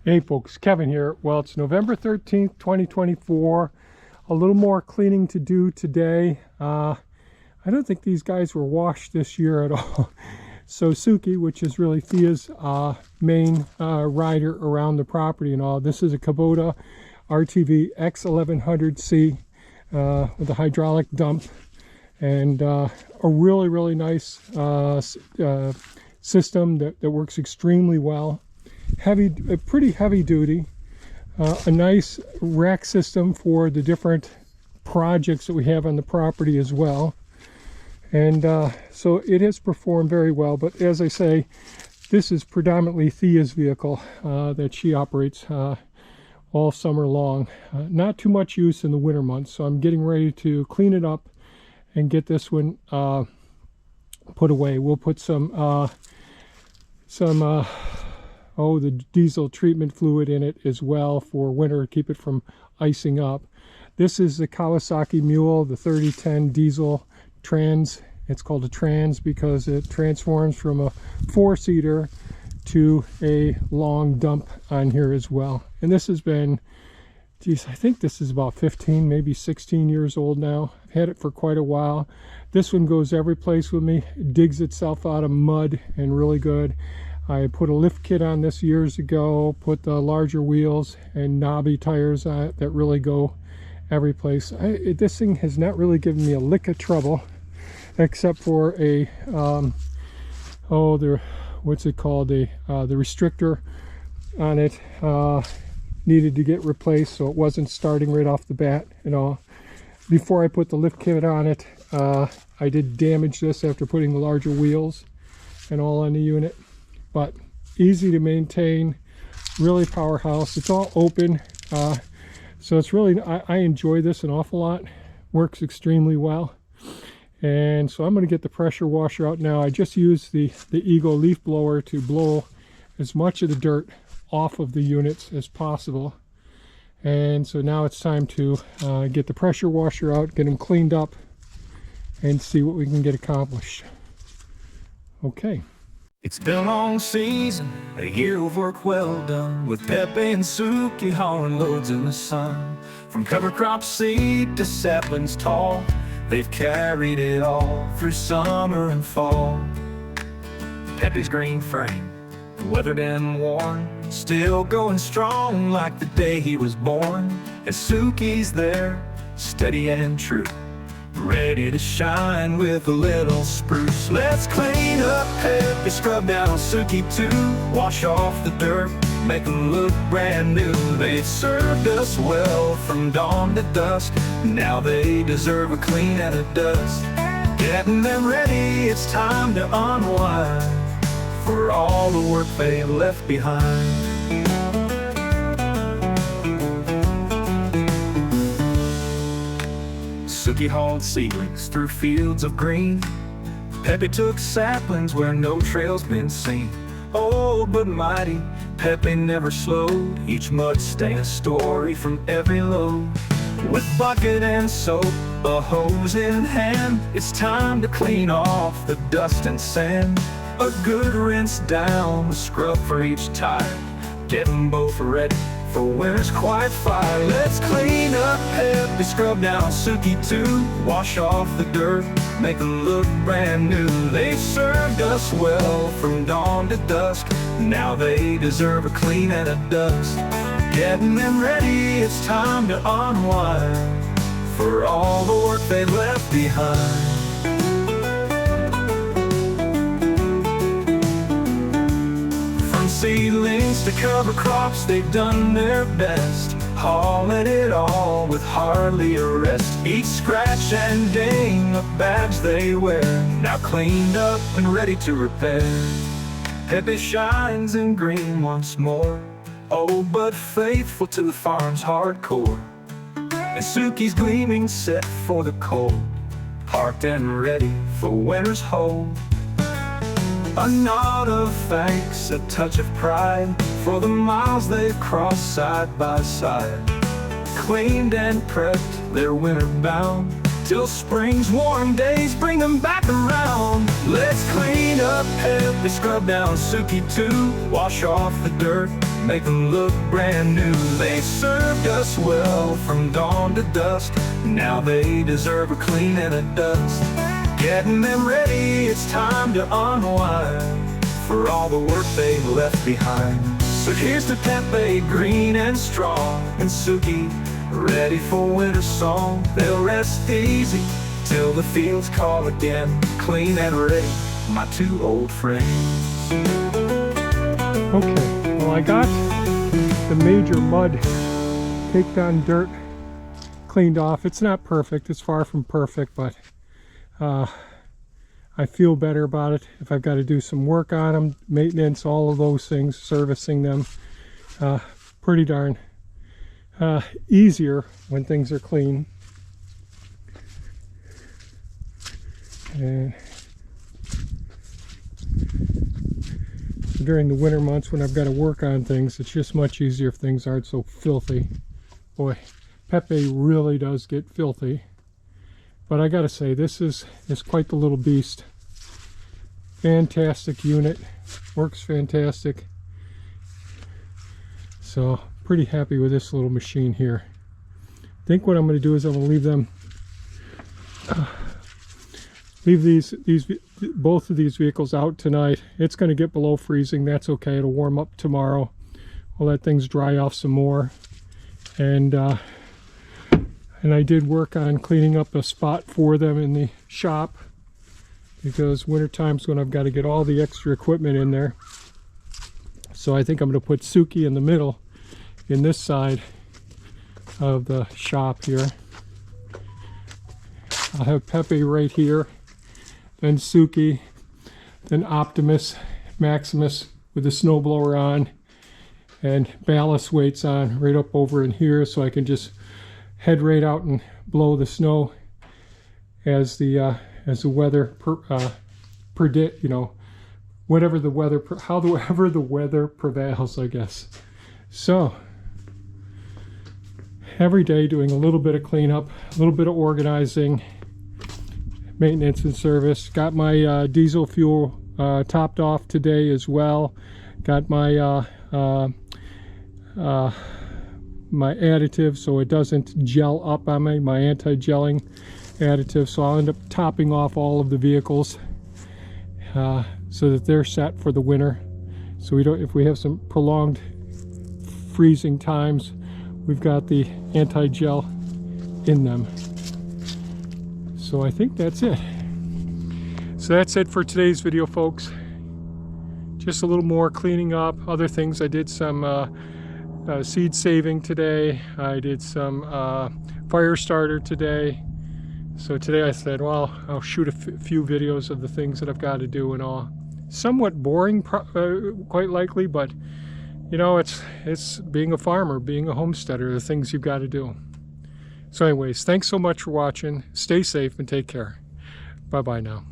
Hey folks, Kevin here. Well, it's November 13th, 2024. A little more cleaning to do today. I don't think these guys were washed this year at all. So Suki, which is really Thea's main rider around the property and all, this is a Kubota RTV X1100C with a hydraulic dump and a really nice system that works extremely well. Pretty heavy duty, a nice rack system for the different projects that we have on the property as well. And so it has performed very well, but as I say, this is predominantly Thea's vehicle that she operates all summer long. Not too much use in the winter months, so I'm getting ready to clean it up and get this one put away. We'll put the diesel treatment fluid in it as well for winter, keep it from icing up. This is the Kawasaki Mule, the 3010 diesel trans. It's called a trans because it transforms from a four-seater to a long dump on here as well. And this has been, geez, I think this is about 15, maybe 16 years old now. I've had it for quite a while. This one goes every place with me. It digs itself out of mud and really good. I put a lift kit on this years ago, put the larger wheels and knobby tires on it that really go every place. This thing has not really given me a lick of trouble, except for a, what's it called? The restrictor on it needed to get replaced, so it wasn't starting right off the bat and all. Before I put the lift kit on it, I did damage this after putting the larger wheels and all on the unit. But easy to maintain, really powerhouse. It's all open, so it's really, I enjoy this an awful lot. Works extremely well. And so I'm going to get the pressure washer out now. I just used the Eagle leaf blower to blow as much of the dirt off of the units as possible. And so now it's time to get the pressure washer out, get them cleaned up, and see what we can get accomplished. Okay. It's been a long season, a year of work well done, with Pepe and Suki hauling loads in the sun. From cover crop seed to saplings tall, they've carried it all through summer and fall. Pepe's green frame, weathered and worn, still going strong like the day he was born. And Suki's there, steady and true, ready to shine with a little spruce. Let's clean up Pepe, scrub down Suki too, wash off the dirt, make them look brand new. They've served us well from dawn to dusk, now they deserve a clean and a dust. Getting them ready, it's time to unwind for all the work they left behind. Suki hauled seedlings through fields of green. Pepe took saplings where no trail's been seen. Old but mighty, Pepe never slowed, each mud stain a story from every load. With bucket and soap, a hose in hand, it's time to clean off the dust and sand. A good rinse down, a scrub for each tire, get them both ready for winter's quiet fire. Let's clean up Pepe, scrub down Suki too, wash off the dirt, make them look brand new. They served us well from dawn to dusk, now they deserve a clean and a dust. Getting them ready, it's time to unwind for all the work they left behind. Seedlings to cover crops, they've done their best, hauling it all with hardly a rest. Each scratch and ding, a badge they wear, now cleaned up and ready to repair. Pepe shines in green once more, oh but faithful to the farm's hardcore. And Suki's gleaming, set for the cold, parked and ready for winter's hold. A nod of thanks, a touch of pride, for the miles they've crossed side by side. Cleaned and prepped, they're winter bound, till spring's warm days bring them back around. Let's clean up Pepe, scrub down Suki too, wash off the dirt, make them look brand new. They served us well from dawn to dusk. Now they deserve a clean and a dust. Getting them ready, it's time to unwind for all the work they left behind. So here's to Pepe, green and strong, and Suki, ready for winter song. They'll rest easy till the fields call again, clean and ready, my two old friends. Okay, well, I got the major mud caked on dirt cleaned off. It's not perfect, it's far from perfect, but I feel better about it. If I've got to do some work on them, maintenance, all of those things, servicing them, pretty darn easier when things are clean. And during the winter months when I've got to work on things, it's just much easier if things aren't so filthy. Boy, Pepe really does get filthy. But I gotta say, this is quite the little beast. Fantastic unit, works fantastic. So pretty happy with this little machine here. I think what I'm going to do is I'm going to leave them, both of these vehicles out tonight. It's going to get below freezing. That's okay. It'll warm up tomorrow. We'll let things dry off some more. And I did work on cleaning up a spot for them in the shop, because winter time's when I've got to get all the extra equipment in there. So I think I'm going to put Suki in the middle in this side of the shop here. I'll have Pepe right here, then Suki, then Optimus, Maximus with the snowblower on, and ballast weights on right up over in here, so I can just head right out and blow the snow as the weather predict, you know, whatever the weather, however the weather prevails, I guess. So every day doing a little bit of cleanup, a little bit of organizing, maintenance and service. Got my diesel fuel topped off today as well. Got my my additive so it doesn't gel up on me, my anti-gelling additive. So I'll end up topping off all of the vehicles so that they're set for the winter. So we don't, if we have some prolonged freezing times, we've got the anti-gel in them. So I think that's it. So that's it for today's video, folks. Just a little more cleaning up, other things. I did some seed saving today. I did some fire starter today. So today I said, well, I'll shoot a few videos of the things that I've got to do and all. Somewhat boring, quite likely, but you know, it's being a farmer, being a homesteader, the things you've got to do. So anyways, thanks so much for watching. Stay safe and take care. Bye-bye now.